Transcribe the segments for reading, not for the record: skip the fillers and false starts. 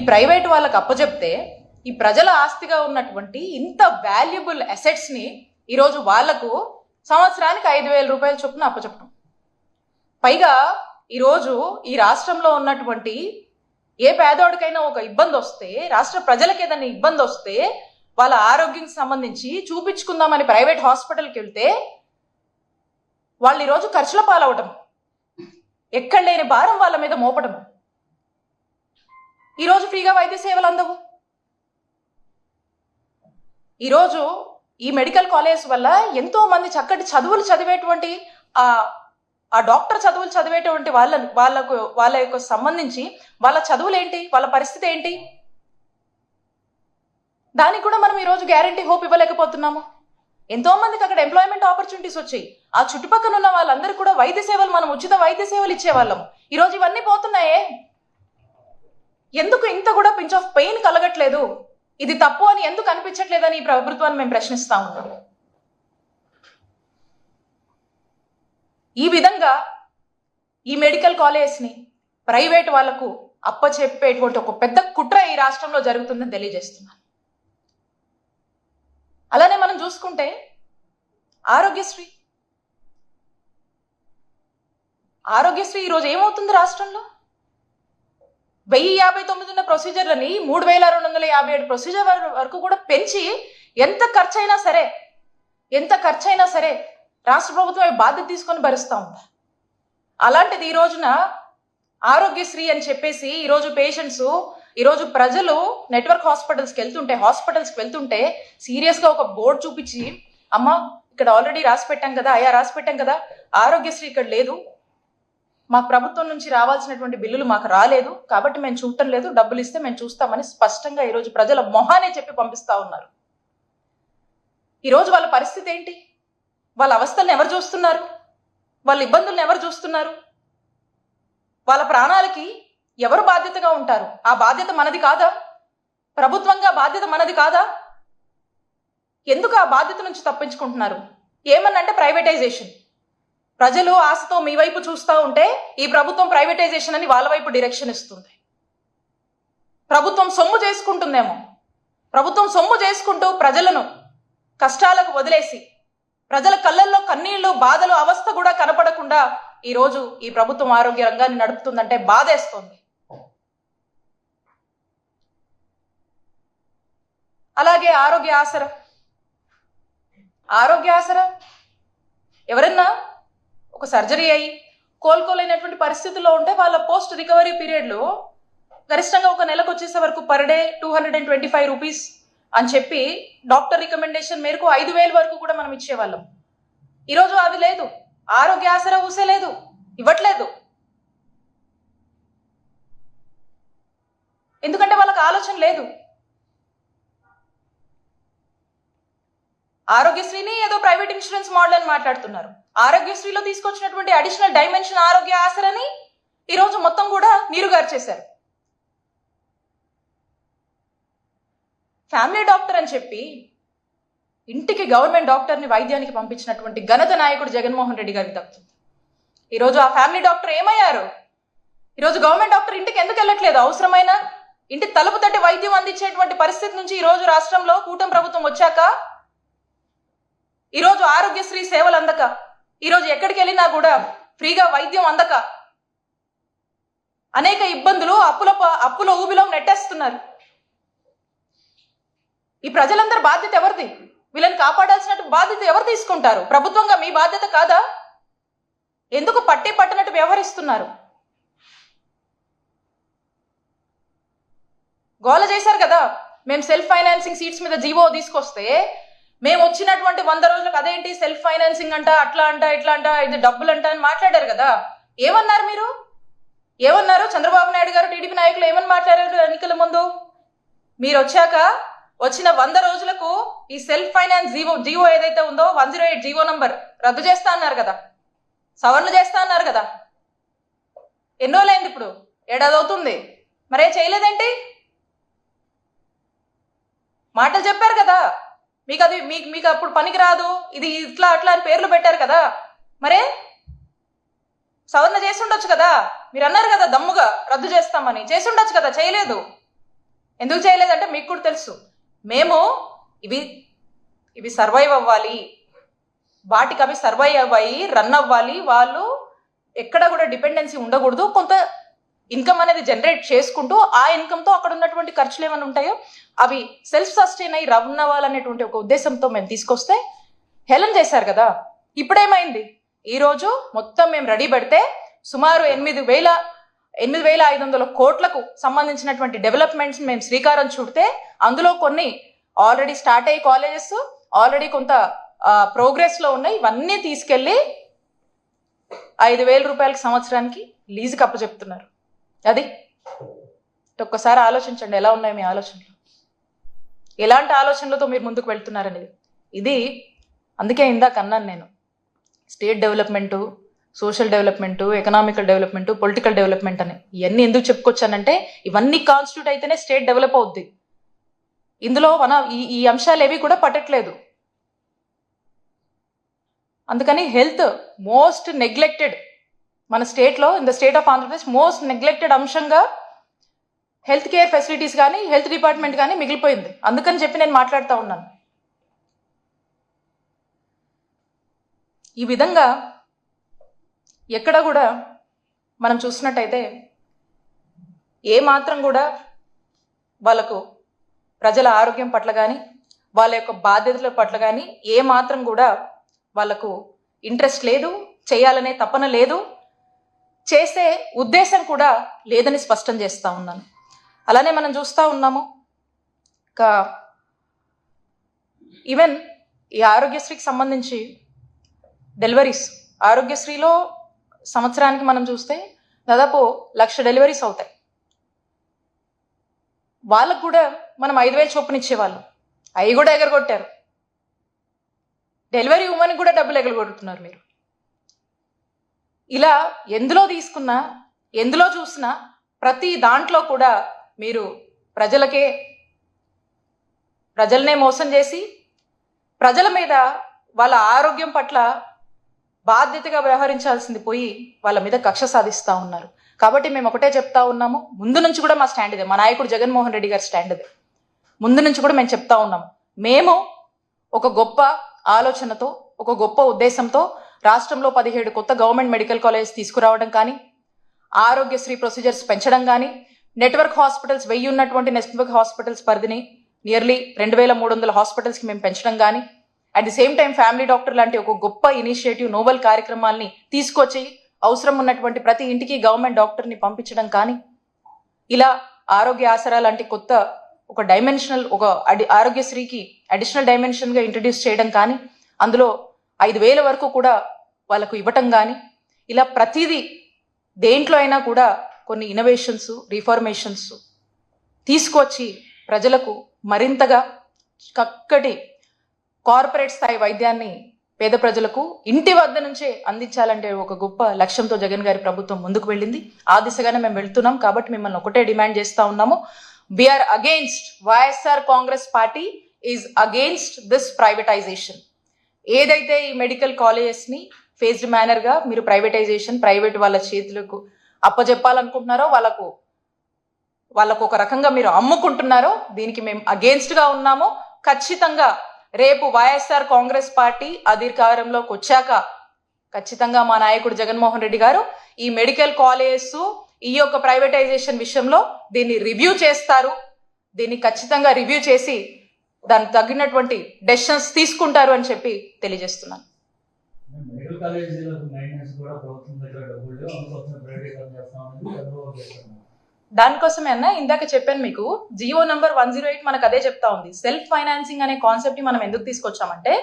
Private వాళ్ళకి అప్పచెప్తే ఈ ప్రజల ఆస్తిగా ఉన్నటువంటి ఇంత వాల్యుబుల్ అసెట్స్ని ఈరోజు వాళ్లకు సంవత్సరానికి 5,000 రూపాయల చొప్పున అప్పచెప్పడం. పైగా ఈరోజు ఈ రాష్ట్రంలో ఉన్నటువంటి ఏ పేదోడికైనా ఒక ఇబ్బంది వస్తే, రాష్ట్ర ప్రజలకు ఏదైనా ఇబ్బంది వస్తే వాళ్ళ ఆరోగ్యానికి సంబంధించి చూపించుకుందామని ప్రైవేట్ హాస్పిటల్కి వెళ్తే వాళ్ళు ఈరోజు ఖర్చుల పాలవటం, ఎక్కడ లేని భారం వాళ్ళ మీద మోపడం. ఈరోజు ఫ్రీగా వైద్య సేవలు అందవు. ఈరోజు ఈ మెడికల్ కాలేజ్ వల్ల ఎంతో మంది చక్కటి చదువులు చదివేటువంటి ఆ డాక్టర్ చదువులు చదివేటువంటి వాళ్ళ యొక్క సంబంధించి వాళ్ళ చదువులు ఏంటి, వాళ్ళ పరిస్థితి ఏంటి, దానికి కూడా మనం ఈరోజు గ్యారంటీ హోప్ ఇవ్వలేకపోతున్నాము. ఎంతో మందికి అక్కడ ఎంప్లాయ్మెంట్ ఆపర్చునిటీస్ వచ్చాయి. ఆ చుట్టుపక్కల ఉన్న వాళ్ళందరూ కూడా వైద్య సేవలు, మనం ఉచిత వైద్య సేవలు ఇచ్చేవాళ్ళం. ఈరోజు ఇవన్నీ పోతున్నాయే. ఎందుకు ఇంత కూడా పించ్ ఆఫ్ పెయిన్ కలగట్లేదు? ఇది తప్పు అని ఎందుకు అనిపించట్లేదని ఈ ప్రభుత్వాన్ని మేము ప్రశ్నిస్తా ఉన్నాం. ఈ విధంగా ఈ మెడికల్ కాలేజ్ని ప్రైవేట్ వాళ్లకు అప్పచెప్పేటువంటి ఒక పెద్ద కుట్ర ఈ రాష్ట్రంలో జరుగుతుందని తెలియజేస్తున్నాను. అలానే మనం చూసుకుంటే ఆరోగ్యశ్రీ ఈరోజు ఏమవుతుంది? రాష్ట్రంలో 1059 ఉన్న ప్రొసీజర్లని 3,257 ప్రొసీజర్ వరకు కూడా పెంచి ఎంత ఖర్చైనా సరే రాష్ట్ర ప్రభుత్వం బాధ్యత తీసుకొని భరిస్తూ ఉంది. అలాంటిది ఈ రోజున ఆరోగ్యశ్రీ అని చెప్పేసి ఈరోజు పేషెంట్స్, ఈరోజు ప్రజలు నెట్వర్క్ హాస్పిటల్స్కి వెళ్తుంటే సీరియస్గా ఒక బోర్డు చూపించి, అమ్మ ఇక్కడ ఆల్రెడీ రాసి పెట్టాం కదా, ఆరోగ్యశ్రీ ఇక్కడ లేదు, మాకు ప్రభుత్వం నుంచి రావాల్సినటువంటి బిల్లులు మాకు రాలేదు కాబట్టి మేము చూడటం లేదు, డబ్బులు ఇస్తే మేము చూస్తామని స్పష్టంగా ఈరోజు ప్రజల మొహానే చెప్పి పంపిస్తా ఉన్నారు. ఈరోజు వాళ్ళ పరిస్థితి ఏంటి? వాళ్ళ అవస్థలను ఎవరు చూస్తున్నారు? వాళ్ళ ఇబ్బందులను ఎవరు చూస్తున్నారు? వాళ్ళ ప్రాణాలకి ఎవరు బాధ్యతగా ఉంటారు? ఆ బాధ్యత మనది కాదా? ప్రభుత్వంగా బాధ్యత మనది కాదా? ఎందుకు ఆ బాధ్యత నుంచి తప్పించుకుంటున్నారు? ఏమన్నంటే ప్రైవేటైజేషన్. ప్రజలు ఆశతో మీ వైపు చూస్తూ ఉంటే ఈ ప్రభుత్వం ప్రైవేటైజేషన్ అని వాళ్ళ వైపు డైరెక్షన్ ఇస్తుంది. ప్రభుత్వం సొమ్ము చేసుకుంటుందేమో. ప్రభుత్వం సొమ్ము చేసుకుంటూ ప్రజలను కష్టాలకు వదిలేసి, ప్రజల కళ్ళల్లో కన్నీళ్లు, బాధలు, అవస్థ కూడా కనపడకుండా ఈరోజు ఈ ప్రభుత్వం ఆరోగ్య రంగాన్ని నడుపుతుందంటే బాధేస్తోంది. అలాగే ఆరోగ్య ఆసరా ఎవరన్నా ఒక సర్జరీ అయ్యి కోలుకోలేనటువంటి పరిస్థితుల్లో ఉంటే వాళ్ళ పోస్ట్ రికవరీ పీరియడ్లో గరిష్టంగా ఒక నెలకు వచ్చేసే వరకు పర్ డే 225 రూపీస్ అని చెప్పి డాక్టర్ రికమెండేషన్ మేరకు 5,000 వరకు కూడా మనం ఇచ్చేవాళ్ళం. ఈరోజు అది లేదు. ఆరోగ్య ఆసరా ఊసే లేదు, ఇవ్వట్లేదు. ఎందుకంటే వాళ్ళకి ఆలోచన లేదు. ఆరోగ్యశ్రీని ఏదో ప్రైవేట్ ఇన్సూరెన్స్ మోడల్ అని మాట్లాడుతున్నారు. ఆరోగ్యశ్రీలో తీసుకొచ్చినటువంటి అడిషనల్ డైమెన్షన్ ఆరోగ్య ఆసరాని ఈరోజు మొత్తం కూడా నీరుగార్చేశారు. ఫ్యామిలీ డాక్టర్ అని చెప్పి ఇంటికి గవర్నమెంట్ డాక్టర్ని వైద్యానికి పంపించినటువంటి ఘనత నాయకుడు జగన్మోహన్ రెడ్డి గారికి దక్కుతుంది. ఈరోజు ఆ ఫ్యామిలీ డాక్టర్ ఏమయ్యారు? ఈరోజు గవర్నమెంట్ డాక్టర్ ఇంటికి ఎందుకు వెళ్ళట్లేదు? అవసరమైన ఇంటి తలుపు తట్టి వైద్యం అందించేటువంటి పరిస్థితి నుంచి ఈరోజు రాష్ట్రంలో కూటమి ప్రభుత్వం వచ్చాక ఈరోజు ఆరోగ్యశ్రీ సేవలు అందక, ఈరోజు ఎక్కడికి వెళ్ళినా కూడా ఫ్రీగా వైద్యం అందక అనేక ఇబ్బందులు అప్పుల ఊబిలో నెట్టేస్తున్నారు. ఈ ప్రజలందరి బాధ్యత ఎవరిది? వీళ్ళని కాపాడాల్సిన బాధ్యత ఎవరు తీసుకుంటారు? ప్రభుత్వంగా మీ బాధ్యత కాదా? ఎందుకు పట్టనట్టు వ్యవహరిస్తున్నారు? గోల చేశారు కదా, మేము సెల్ఫ్ ఫైనాన్సింగ్ సీట్స్ మీద జీవో తీసుకొస్తే మేము వచ్చినటువంటి 100 రోజులకు అదేంటి సెల్ఫ్ ఫైనాన్సింగ్ అంట, అట్లా అంట, ఇట్లా అంట, ఇది డబ్బులు అంట అని మాట్లాడారు కదా. ఏమన్నారు మీరు? ఏమన్నారు? చంద్రబాబు నాయుడు గారు, టీడీపీ నాయకులు ఏమని మాట్లాడారు ఎన్నికల ముందు? మీరు వచ్చాక వచ్చిన 100 రోజులకు ఈ సెల్ఫ్ ఫైనాన్స్ జీవో ఏదైతే ఉందో 108 జీవో నంబర్ రద్దు చేస్తా అన్నారు కదా, సవరణ చేస్తా అన్నారు కదా. ఎన్ని రోజులైంది? ఇప్పుడు 7 ఏడాది అవుతుంది. మరే చేయలేదేంటి? మాటలు చెప్పారు కదా, మీకు అప్పుడు పనికి రాదు, ఇది ఇట్లా అట్లా అని పేర్లు పెట్టారు కదా. మరే సవరణ చేసి ఉండొచ్చు కదా. మీరు అన్నారు కదా దమ్ముగా రద్దు చేస్తామని, చేసి ఉండొచ్చు కదా, చేయలేదు. ఎందుకు చేయలేదంటే మీకు కూడా తెలుసు, మేము ఇవి సర్వైవ్ అవ్వాలి, వాటికి అవి సర్వైవ్ అవ్వాలి, రన్ అవ్వాలి, వాళ్ళు ఎక్కడ కూడా డిపెండెన్సీ ఉండకూడదు, కొంత ఇన్కమ్ అనేది జనరేట్ చేసుకుంటూ ఆ ఇన్కమ్తో అక్కడ ఉన్నటువంటి ఖర్చులు ఏమైనా ఉంటాయో అవి సెల్ఫ్ సస్టైన్ అయ్యి రన్ అవ్వాలనేటువంటి ఒక ఉద్దేశంతో మేము తీసుకొస్తే హేళన చేశారు కదా. ఇప్పుడేమైంది, ఈరోజు మొత్తం మేము రెడీ పెడితే సుమారు 8,500 కోట్లకు సంబంధించినటువంటి డెవలప్మెంట్స్ మేము శ్రీకారం చుడితే అందులో కొన్ని ఆల్రెడీ స్టార్ట్ అయ్యి కాలేజెస్ ఆల్రెడీ కొంత ప్రోగ్రెస్లో ఉన్నాయి. ఇవన్నీ తీసుకెళ్ళి 5,000 రూపాయలకి సంవత్సరానికి లీజుకి అప్పచెప్తున్నారు. అది ఒక్కసారి ఆలోచించండి, ఎలా ఉన్నాయి మీ ఆలోచనలు, ఎలాంటి ఆలోచనలతో మీరు ముందుకు వెళ్తున్నారనేది. ఇది అందుకే ఇందాక అన్నాను నేను, state development, social development, economical development, political development అని ఇవన్నీ ఎందుకు చెప్పుకొచ్చానంటే ఇవన్నీ కాన్స్టిట్యూట్ అయితేనే స్టేట్ డెవలప్ అవుద్ది. ఇందులో ఈ అంశాలు ఏవి కూడా పట్టట్లేదు. అందుకని హెల్త్ మోస్ట్ నెగ్లెక్టెడ్ మన స్టేట్లో, in the state of Andhra Pradesh most neglected అంశంగా హెల్త్ కేర్ ఫెసిలిటీస్ కానీ హెల్త్ డిపార్ట్మెంట్ కానీ మిగిలిపోయింది. అందుకని చెప్పి నేను మాట్లాడుతూ ఉన్నాను. ఈ విధంగా ఎక్కడ కూడా మనం చూసినట్టయితే ఏ మాత్రం కూడా వాళ్ళకు ప్రజల ఆరోగ్యం పట్ల కానీ వాళ్ళ యొక్క బాధ్యతల పట్ల కానీ ఏ మాత్రం కూడా వాళ్ళకు ఇంట్రెస్ట్ లేదు, చేయాలనే తపన లేదు, చేసే ఉద్దేశం కూడా లేదని స్పష్టం చేస్తూ ఉన్నాను. అలానే మనం చూస్తూ ఉన్నాము, ఈవెన్ ఈ ఆరోగ్యశ్రీకి సంబంధించి డెలివరీస్, ఆరోగ్యశ్రీలో సంవత్సరానికి మనం చూస్తే దాదాపు 1,00,000 డెలివరీస్ అవుతాయి. వాళ్ళకు కూడా మనం 5,000 చొప్పున ఇచ్చేవాళ్ళం, అవి కూడా ఎగరగొట్టారు. డెలివరీ ఉమెన్కి కూడా డబ్బులు ఎగరగొడుతున్నారు మీరు. ఇలా ఎందులో తీసుకున్నా ఎందులో చూసినా ప్రతి దాంట్లో కూడా మీరు ప్రజలనే మోసం చేసి ప్రజల మీద వాళ్ళ ఆరోగ్యం పట్ల బాధ్యతగా వ్యవహరించాల్సింది పోయి వాళ్ళ మీద కక్ష సాధిస్తూ ఉన్నారు. కాబట్టి మేము ఒకటే చెప్తా ఉన్నాము, ముందు నుంచి కూడా మా స్టాండ్ ఇదే, మా నాయకుడు జగన్మోహన్ రెడ్డి గారి స్టాండ్ ఇదే. ముందు నుంచి కూడా మేము చెప్తా ఉన్నాము, మేము ఒక గొప్ప ఆలోచనతో ఒక గొప్ప ఉద్దేశంతో రాష్ట్రంలో 17 కొత్త గవర్నమెంట్ మెడికల్ కాలేజెస్ తీసుకురావడం కానీ, ఆరోగ్యశ్రీ ప్రొసీజర్స్ పెంచడం కానీ, నెట్వర్క్ హాస్పిటల్స్ 1000 ఉన్నటువంటి నెట్వర్క్ హాస్పిటల్స్ పరిధిని నియర్లీ 2,300 హాస్పిటల్స్కి మేము పెంచడం కానీ, at the same time family doctor లాంటి ఒక గొప్ప ఇనిషియేటివ్ నోవెల్ కార్యక్రమాల్ని తీసుకొచ్చి అవసరం ఉన్నటువంటి ప్రతి ఇంటికి గవర్నమెంట్ డాక్టర్ని పంపించడం కానీ, ఇలా ఆరోగ్య ఆసరా లాంటి కొత్త ఒక డైమెన్షనల్ ఒక ఆరోగ్యశ్రీకి అడిషనల్ డైమెన్షన్గా ఇంట్రడ్యూస్ చేయడం కానీ, అందులో 5,000 వరకు కూడా వాళ్ళకు ఇవ్వటం కానీ, ఇలా ప్రతిదీ దేంట్లో అయినా కూడా కొన్ని ఇన్నోవేషన్స్, రిఫార్మేషన్స్ తీసుకొచ్చి ప్రజలకు మరింతగా చక్కటి కార్పొరేట్ స్థాయి వైద్యాన్ని పేద ప్రజలకు ఇంటి వద్ద నుంచే అందించాలంటే ఒక గొప్ప లక్ష్యంతో జగన్ గారి ప్రభుత్వం ముందుకు వెళ్ళింది. ఆ దిశగానే మేము వెళ్తున్నాం. కాబట్టి మిమ్మల్ని ఒకటే డిమాండ్ చేస్తూ ఉన్నాము, we are against, YSR Congress Party is against this privatisation. ఏదైతే ఈ మెడికల్ కాలేజెస్ని ఫేజ్డ్ మేనర్గా మీరు ప్రైవేట్ వాళ్ళ చేతులకు అప్పజెప్పాలనుకుంటున్నారో, వాళ్ళకు ఒక రకంగా మీరు అమ్ముకుంటున్నారో, దీనికి మేము అగెయిన్స్ట్గా ఉన్నాము. ఖచ్చితంగా రేపు వైఎస్ఆర్ కాంగ్రెస్ పార్టీ అధికారంలోకి వచ్చాక ఖచ్చితంగా మా నాయకుడు జగన్మోహన్ రెడ్డి గారు ఈ మెడికల్ కాలేజెస్ ఈ యొక్క ప్రైవేటైజేషన్ విషయంలో దీన్ని రివ్యూ చేస్తారు. దీన్ని ఖచ్చితంగా రివ్యూ చేసి దానికి తగినటువంటి డెసిషన్స్ తీసుకుంటారు అని చెప్పి తెలియజేస్తున్నాను. దానికోసమే అన్న ఇందాక చెప్పాను మీకు, జియో నంబర్ 108 మనకు అదే చెప్తా ఉంది. సెల్ఫ్ ఫైనాన్సింగ్ అనే కాన్సెప్ట్ ని మనం ఎందుకు తీసుకొచ్చామంటే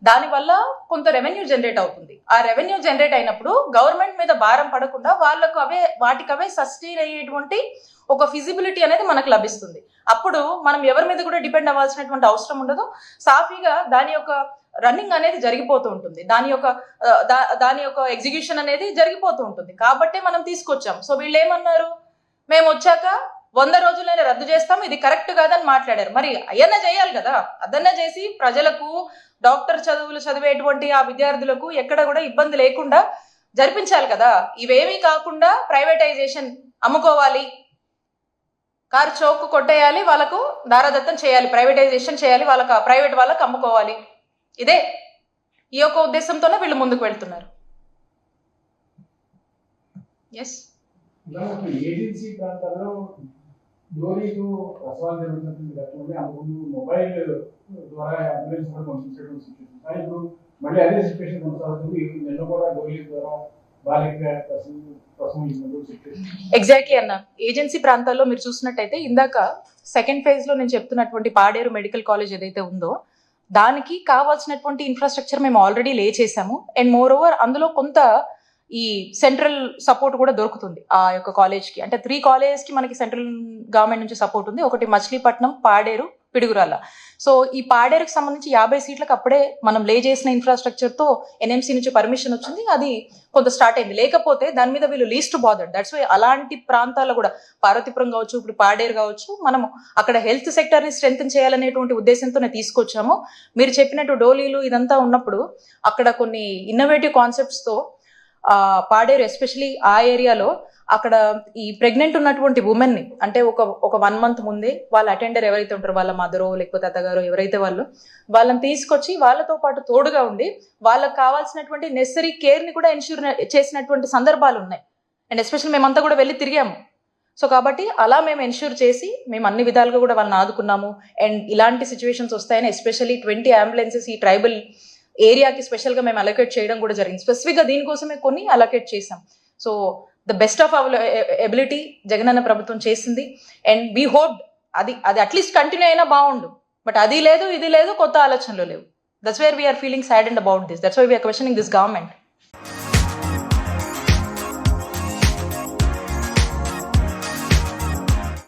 దానివల్ల కొంత రెవెన్యూ జనరేట్ అవుతుంది. ఆ రెవెన్యూ జనరేట్ అయినప్పుడు గవర్నమెంట్ మీద భారం పడకుండా వాటికవే సస్టైన్ అయ్యేటువంటి ఒక ఫిజిబిలిటీ అనేది మనకు లభిస్తుంది. అప్పుడు మనం ఎవరి మీద కూడా డిపెండ్ అవ్వాల్సినటువంటి అవసరం ఉండదు. సాఫీగా దాని యొక్క రన్నింగ్ అనేది జరిగిపోతూ ఉంటుంది, దాని యొక్క ఎగ్జిక్యూషన్ అనేది జరిగిపోతూ ఉంటుంది. కాబట్టే మనం తీసుకొచ్చాం. సో వీళ్ళు ఏమన్నారు, మేము వచ్చాక 100 రోజులైనా రద్దు చేస్తాం, ఇది కరెక్ట్ కాదని మాట్లాడారు. మరి అయ్యన్న చేయాలి కదా, అదన్నా చేసి ప్రజలకు డాక్టర్ చదువులు చదివేటువంటి ఆ విద్యార్థులకు ఎక్కడ కూడా ఇబ్బంది లేకుండా జరిపించాలి కదా. ఇవేమీ కాకుండా ప్రైవేటైజేషన్ అమ్ముకోవాలి, కారు చౌక్ కొట్టేయాలి, వాళ్ళకు దారాదత్తం చేయాలి, ప్రైవేటైజేషన్ చేయాలి, వాళ్ళకి ప్రైవేట్ వాళ్ళకి అమ్ముకోవాలి. ఇదే ఈ యొక్క ఉద్దేశంతోనే వీళ్ళు ముందుకు వెళ్తున్నారు. ఎస్, ఏజెన్సీ ప్రాంతాల్లో డోరీతో ప్రసవాలు జరుగుతున్నటువంటి గతంలో అందుకు మొబైల్ ద్వారా అంబులెన్స్ కూడా పంపించేటువంటి సిచ్యువేషన్. కానీ ఇప్పుడు మళ్ళీ అదే సిచ్యువేషన్ కొనసాగుతుంది. నిన్న కూడా డోరీ ద్వారా బాలిక ప్రసవం సిచ్యువేషన్. ఎగ్జాక్ట్లీ అన్న. ఏజెన్సీ ప్రాంతాల్లో మీరు చూసినట్టయితే ఇందాక సెకండ్ ఫేజ్ లో నేను చెప్తున్నటువంటి పాడేరు మెడికల్ కాలేజ్ ఏదైతే ఉందో దానికి కావాల్సినటువంటి ఇన్ఫ్రాస్ట్రక్చర్ మేము ఆల్రెడీ లే చేసాము. అండ్ మోర్ ఓవర్ అందులో కొంత ఈ సెంట్రల్ సపోర్ట్ కూడా దొరుకుతుంది ఆ యొక్క కాలేజ్కి. అంటే 3 కాలేజెస్కి మనకి సెంట్రల్ గవర్నమెంట్ నుంచి సపోర్ట్ ఉంది. ఒకటి మచిలీపట్నం, పాడేరు, పిడుగురాల. సో ఈ పాడేరుకి సంబంధించి 50 సీట్లకు అప్పుడే మనం లే చేసిన ఇన్ఫ్రాస్ట్రక్చర్తో ఎన్ఎంసీ నుంచి పర్మిషన్ వచ్చింది. అది కొంత స్టార్ట్ అయింది. లేకపోతే దాని మీద వీళ్ళు లీస్ట్ బాదర్డ్. దట్స్ వై అలాంటి ప్రాంతాల్లో కూడా పార్వతీపురం కావచ్చు, ఇప్పుడు పాడేరు కావచ్చు, మనం అక్కడ హెల్త్ సెక్టర్ని స్ట్రెంగ్తన్ చేయాలనేటువంటి ఉద్దేశంతోనే తీసుకొచ్చాము. మీరు చెప్పినట్టు డోలీలు ఇదంతా ఉన్నప్పుడు అక్కడ కొన్ని ఇన్నోవేటివ్ కాన్సెప్ట్స్తో పాడేరు ఎస్పెషలీ ఆ ఏరియాలో అక్కడ ఈ ప్రెగ్నెంట్ ఉన్నటువంటి ఉమెన్ని అంటే ఒక 1 month ముందే వాళ్ళ అటెండర్ ఎవరైతే ఉంటారో వాళ్ళ మదరో లేకపోతే అత్తగారో ఎవరైతే వాళ్ళని తీసుకొచ్చి వాళ్ళతో పాటు తోడుగా ఉండి వాళ్ళకి కావాల్సినటువంటి నెసరీ కేర్ని కూడా ఎన్ష్యూర్ చేసినటువంటి సందర్భాలు ఉన్నాయి. అండ్ ఎస్పెషల్లీ మేమంతా కూడా వెళ్ళి తిరిగాము. సో కాబట్టి అలా మేము ఎన్ష్యూర్ చేసి మేము అన్ని విధాలుగా కూడా వాళ్ళని ఆదుకున్నాము. అండ్ ఇలాంటి సిచ్యువేషన్స్ వస్తాయని ఎస్పెషల్లీ 20 అంబులెన్సెస్ ఈ ట్రైబల్ ఏరియాకి స్పెషల్గా మేము అలొకేట్ చేయడం కూడా జరిగింది. స్పెసిఫిక్గా దీనికోసమే కొన్ని అలొకేట్ చేసాం. So the best of our ability Jagananna ప్రభుత్వం చేసింది. అండ్ వీ హోప్ అది అట్లీస్ట్ కంటిన్యూ అయినా బాగుండు. బట్ అది లేదు, ఇది లేదు, కొత్త ఆలోచనలు లేవు. That's where we are feeling sad and about this. That's why we are questioning this government.